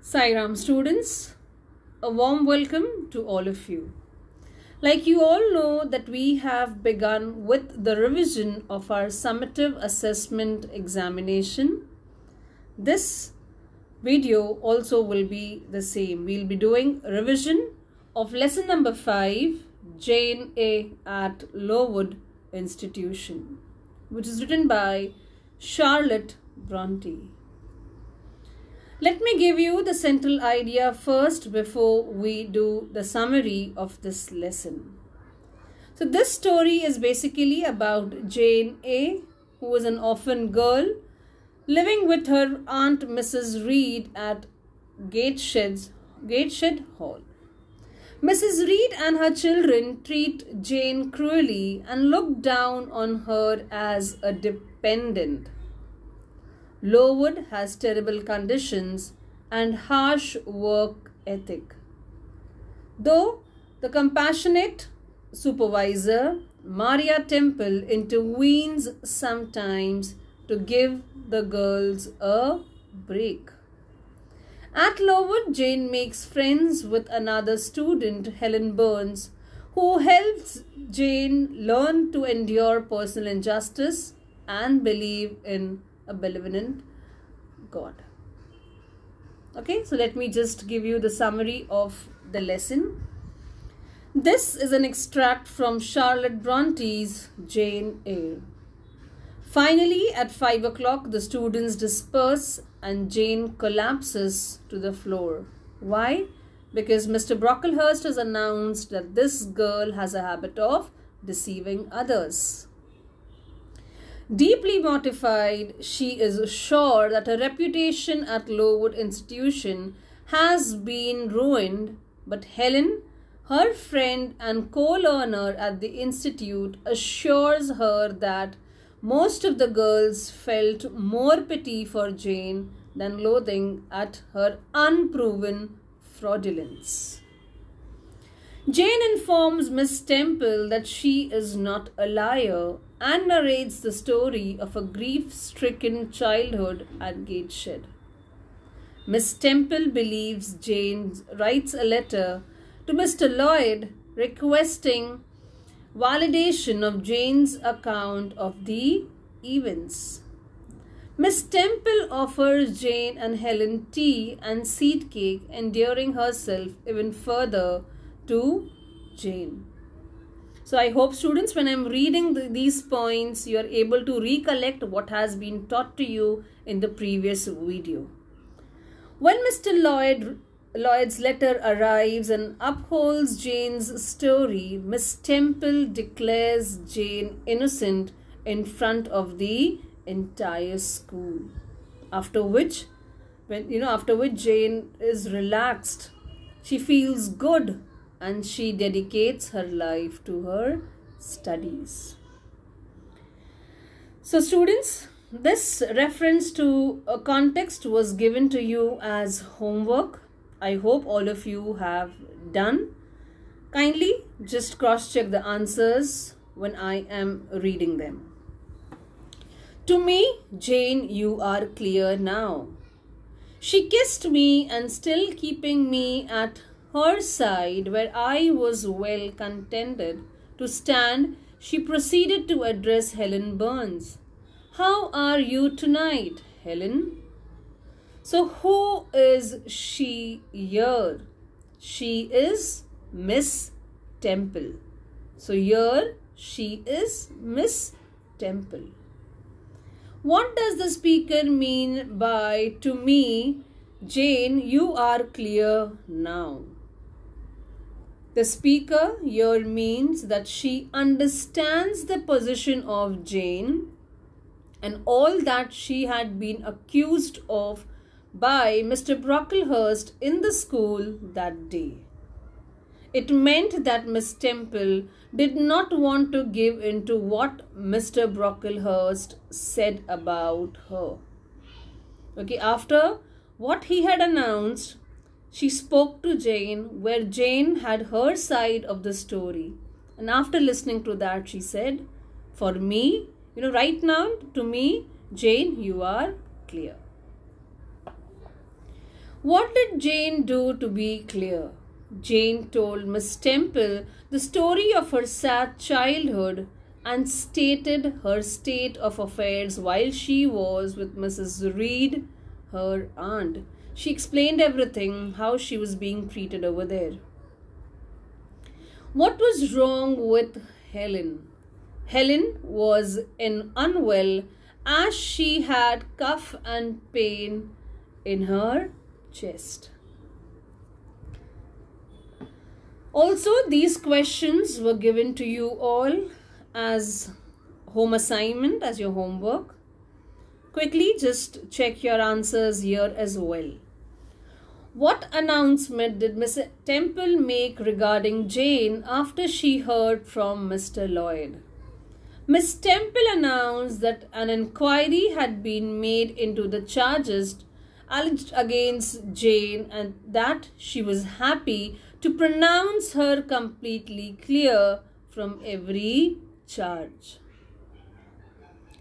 Sai Ram students, a warm welcome to all of you. Like you all know that we have begun with the revision of our summative assessment examination. This video also will be the same. We'll be doing revision of lesson number 5, Jane A. at Lowood Institution, which is written by Charlotte Bronte. Let me give you the central idea first before we do the summary of this lesson. So this story is basically about Jane A., who was an orphan girl living with her aunt Mrs. Reed at Gateshead Hall. Mrs. Reed and her children treat Jane cruelly and look down on her as a dependent. Lowood has terrible conditions and harsh work ethic. Though the compassionate supervisor, Maria Temple, intervenes sometimes to give the girls a break. At Lowood, Jane makes friends with another student, Helen Burns, who helps Jane learn to endure personal injustice and believe in a benevolent God. Okay, so let me just give you the summary of the lesson. This is an extract from Charlotte Bronte's Jane Eyre. Finally, at 5 o'clock, the students disperse and Jane collapses to the floor. Why? Because Mr. Brocklehurst has announced that this girl has a habit of deceiving others. Deeply mortified, she is sure that her reputation at Lowood Institution has been ruined, but Helen, her friend and co-learner at the institute, assures her that most of the girls felt more pity for Jane than loathing at her unproven fraudulence. Jane informs Miss Temple that she is not a liar and narrates the story of a grief-stricken childhood at Gateshead. Miss Temple believes Jane writes a letter to Mr. Lloyd requesting validation of Jane's account of the events. Miss Temple offers Jane and Helen tea and seed cake, endearing herself even further to Jane. So I hope students, when I'm reading these points, you are able to recollect what has been taught to you in the previous video. When Mr. Lloyd's letter arrives and upholds Jane's story, Miss Temple declares Jane innocent in front of the entire school. After which Jane is relaxed, she feels good, and she dedicates her life to her studies. So students, this reference to a context was given to you as homework. I hope all of you have done. Kindly just cross-check the answers when I am reading them. To me, Jane, you are clear now. She kissed me, and still keeping me at her side where I was well contented to stand, she proceeded to address Helen Burns. How are you tonight, Helen? So who is she here? She is Miss Temple. So here she is Miss Temple. What does the speaker mean by "to me, Jane, you are clear now"? The speaker here means that she understands the position of Jane and all that she had been accused of by Mr. Brocklehurst in the school that day. It meant that Miss Temple did not want to give in to what Mr. Brocklehurst said about her. Okay, after what he had announced, she spoke to Jane, where Jane had her side of the story. And after listening to that, she said, for me, right now, to me, Jane, you are clear. What did Jane do to be clear? Jane told Miss Temple the story of her sad childhood and stated her state of affairs while she was with Mrs. Reed, her aunt. She explained everything, how she was being treated over there. What was wrong with Helen? Helen was unwell as she had cough and pain in her chest. Also, these questions were given to you all as home assignment, as your homework. Quickly just check your answers here as well. What announcement did Miss Temple make regarding Jane after she heard from Mr. Lloyd? Miss Temple announced that an inquiry had been made into the charges alleged against Jane and that she was happy to pronounce her completely clear from every charge.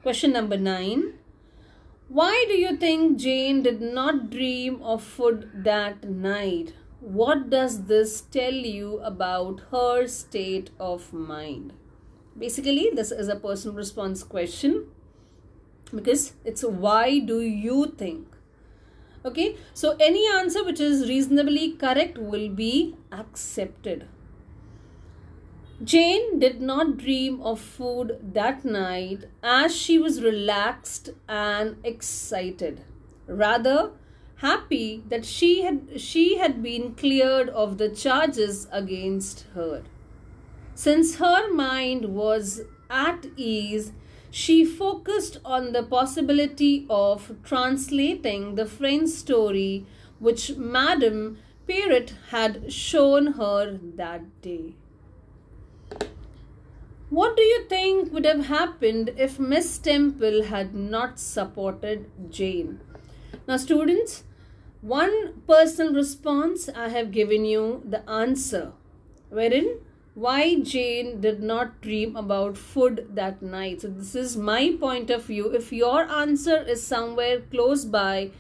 Question number 9. Why do you think Jane did not dream of food that night? What does this tell you about her state of mind? Basically, this is a personal response question because it's why do you think? Okay, so any answer which is reasonably correct will be accepted. Jane did not dream of food that night as she was relaxed and excited. Rather, happy that she had been cleared of the charges against her. Since her mind was at ease, she focused on the possibility of translating the French story which Madame Perrot had shown her that day. What do you think would have happened if Miss Temple had not supported Jane? Now students, one personal response I have given you the answer, wherein why Jane did not dream about food that night. So this is my point of view. If your answer is somewhere close by,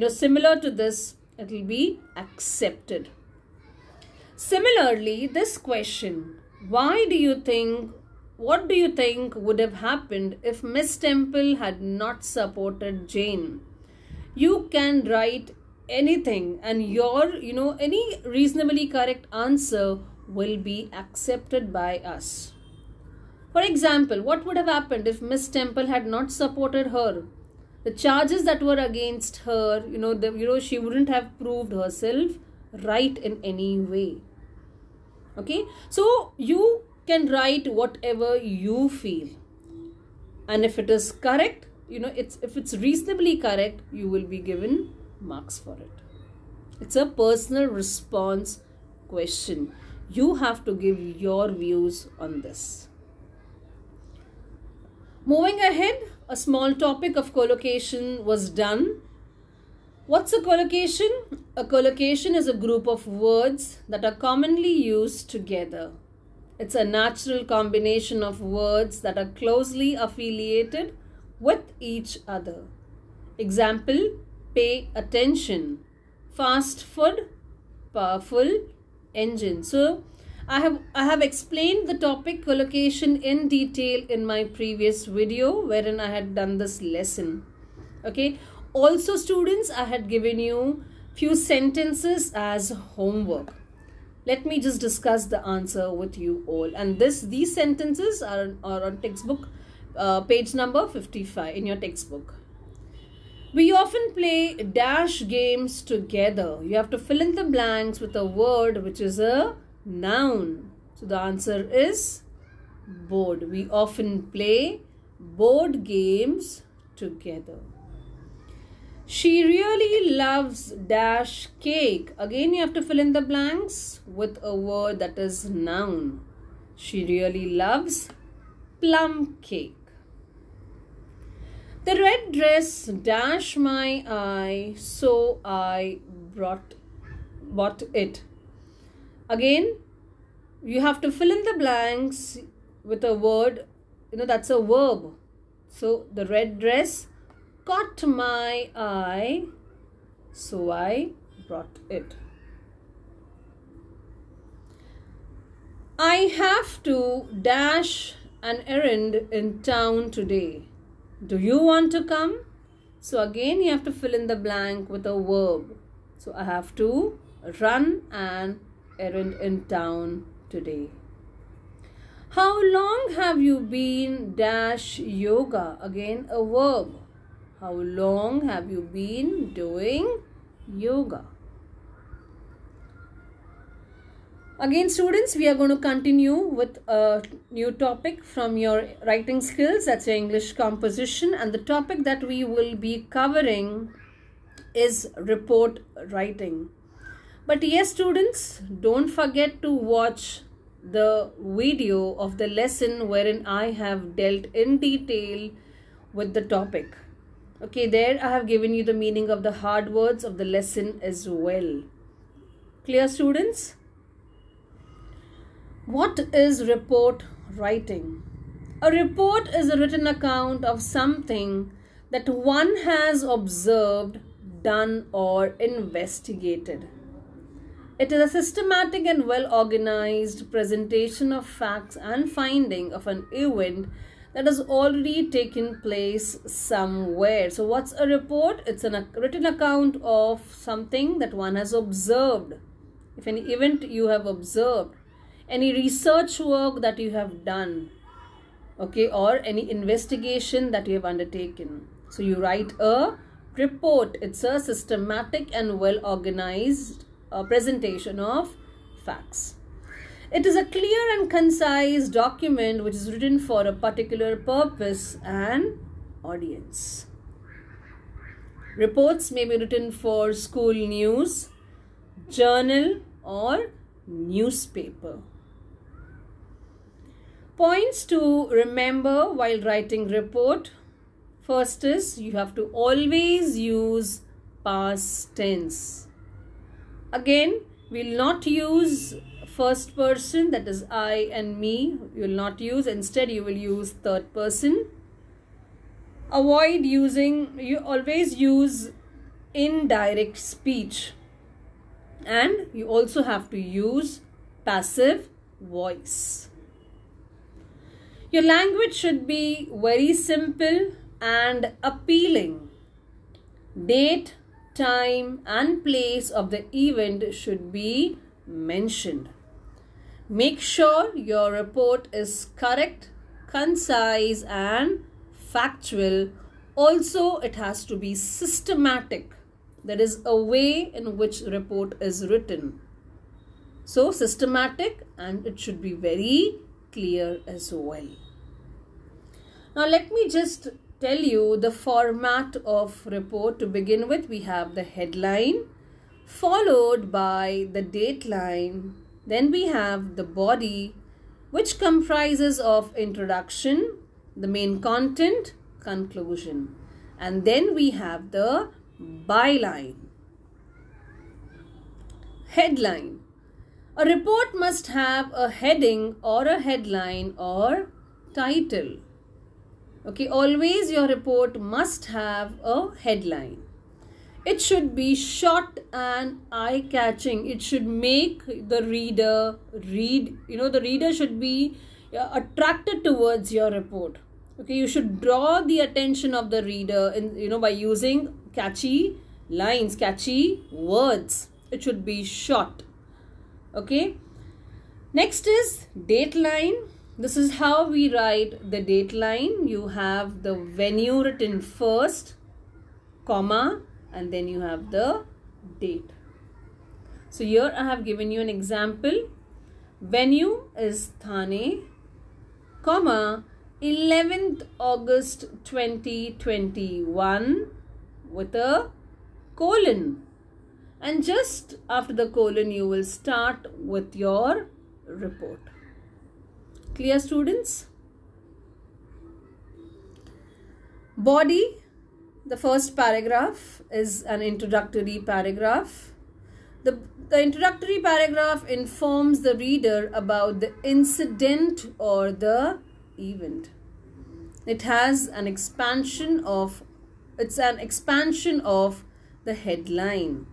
similar to this, it will be accepted. Similarly, this question, what do you think would have happened if Miss Temple had not supported Jane? You can write anything and your, any reasonably correct answer will be accepted by us. For example, what would have happened if Miss Temple had not supported her? The charges that were against her, she wouldn't have proved herself right in any way. Okay, so you can write whatever you feel, and if it is correct, if it's reasonably correct, you will be given marks for it. It's a personal response question. You have to give your views on this. Moving ahead, a small topic of collocation was done. What's a collocation? A collocation is a group of words that are commonly used together. It's a natural combination of words that are closely affiliated with each other. Example, pay attention, fast food, powerful engine. So I have explained the topic collocation in detail in my previous video wherein I had done this lesson. Okay. Also students, I had given you few sentences as homework. Let me just discuss the answer with you all. And these sentences are on textbook page number 55 in your textbook. We often play dash games together. You have to fill in the blanks with a word which is a noun. So the answer is board. We often play board games together. She really loves dash cake. Again, you have to fill in the blanks with a word that is noun. She really loves plum cake. The red dress dashed my eye, so I bought it. Again, you have to fill in the blanks with a word, that's a verb. So the red dress caught my eye, so I brought it. I have to dash an errand in town today. Do you want to come? So again you have to fill in the blank with a verb. So I have to run an errand in town today. How long have you been dash yoga? Again a verb. How long have you been doing yoga? Again students, we are going to continue with a new topic from your writing skills. That's your English composition, and the topic that we will be covering is report writing. But yes students, don't forget to watch the video of the lesson wherein I have dealt in detail with the topic. Okay, there I have given you the meaning of the hard words of the lesson as well. Clear students? What is report writing? A report is a written account of something that one has observed, done, or investigated. It is a systematic and well-organized presentation of facts and findings of an event that has already taken place somewhere. So what's a report? It's a written account of something that one has observed. If any event you have observed, any research work that you have done, okay, or any investigation that you have undertaken. So you write a report. It's a systematic and well-organized presentation of facts. It is a clear and concise document which is written for a particular purpose and audience. Reports may be written for school news, journal, or newspaper. Points to remember while writing report. First is you have to always use past tense. Again, we will not use first person, that is I and me. You will not use. Instead, you will use third person. Avoid using, you always use indirect speech. And you also have to use passive voice. Your language should be very simple and appealing. Date, time, and place of the event should be mentioned. Make sure your report is correct, concise, and factual. Also, it has to be systematic. That is a way in which report is written. So, systematic, and it should be very clear as well. Now, let me just tell you the format of report. To begin with, we have the headline, followed by the dateline. Then we have the body, which comprises of introduction, the main content, conclusion. And then we have the byline. Headline. A report must have a heading or a headline or title. Okay, always your report must have a headline. It should be short and eye-catching. It should make the reader read. The reader should be attracted towards your report. Okay, you should draw the attention of the reader by using catchy lines, catchy words. It should be short. Okay. Next is dateline. This is how we write the dateline. You have the venue written first, comma, and then you have the date. So here I have given you an example. Venue is Thane, comma, 11th August 2021 with a colon. And just after the colon, you will start with your report. Clear, students? Body, the first paragraph is an introductory paragraph. The introductory paragraph informs the reader about the incident or the event. It has an expansion of, the headline.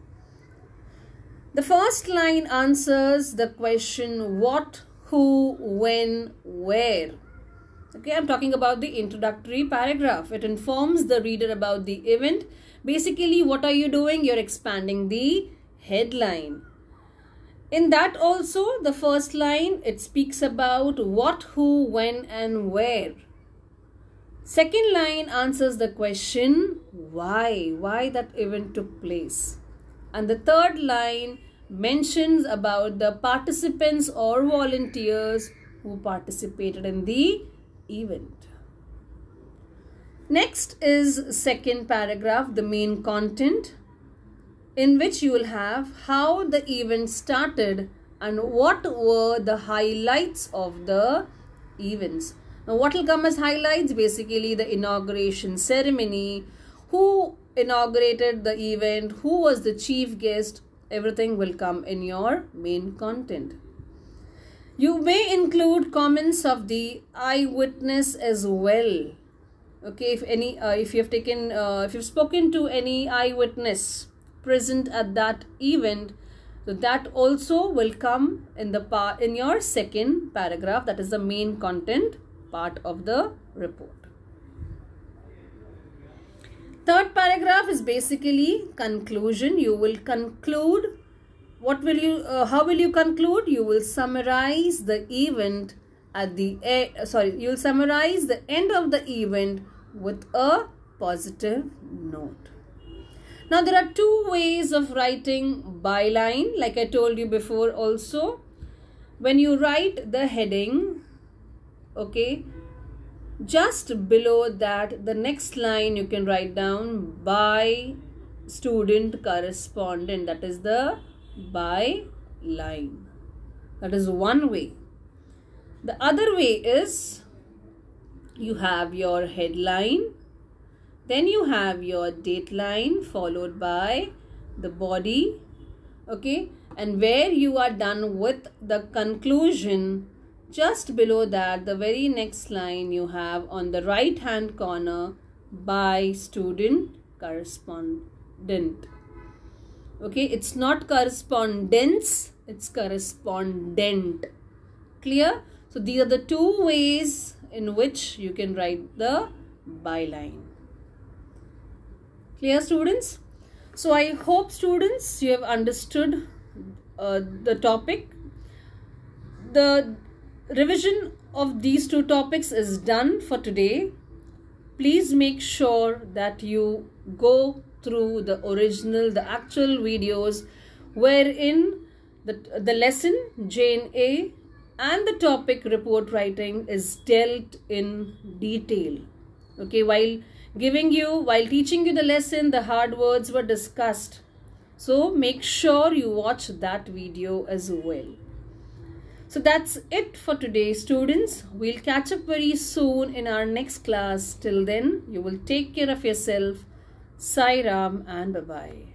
The first line answers the question what, who, when, where. Okay, I'm talking about the introductory paragraph. It informs the reader about the event. Basically, what are you doing? You're expanding the headline. In that also, the first line, it speaks about what, who, when, and where. Second line answers the question why that event took place. And the third line mentions about the participants or volunteers who participated in the event. Next is second paragraph, the main content, in which you will have how the event started and what were the highlights of the events. Now, what will come as highlights? Basically, the inauguration ceremony, who inaugurated the event, who was the chief guest, everything will come in your main content. You may include comments of the eyewitness as well. Okay, if you've spoken to any eyewitness present at that event, so that also will come in your second paragraph. That is the main content part of the report. Third paragraph is basically conclusion. You will conclude. How will you conclude? You will summarize the event you'll summarize the end of the event with a positive note. Now, there are two ways of writing byline, like I told you before also. When you write the heading, okay, just below that, the next line you can write down by student correspondent. That is the byline. That is one way. The other way is you have your headline, then you have your dateline followed by the body, okay, and where you are done with the conclusion, just below that, the very next line you have on the right hand corner by student correspondent. Okay, it's not correspondence, it's correspondent. Clear? So these are the two ways in which you can write the byline. Clear, students? So I hope, students, you have understood the topic. The revision of these two topics is done for today. Please make sure that you go through the original, the actual videos wherein the lesson JNA and the topic report writing is dealt in detail. Okay, while teaching you the lesson, the hard words were discussed. So make sure you watch that video as well. So that's it for today, students. We'll catch up very soon in our next class. Till then, you will take care of yourself. Sai Ram and bye-bye.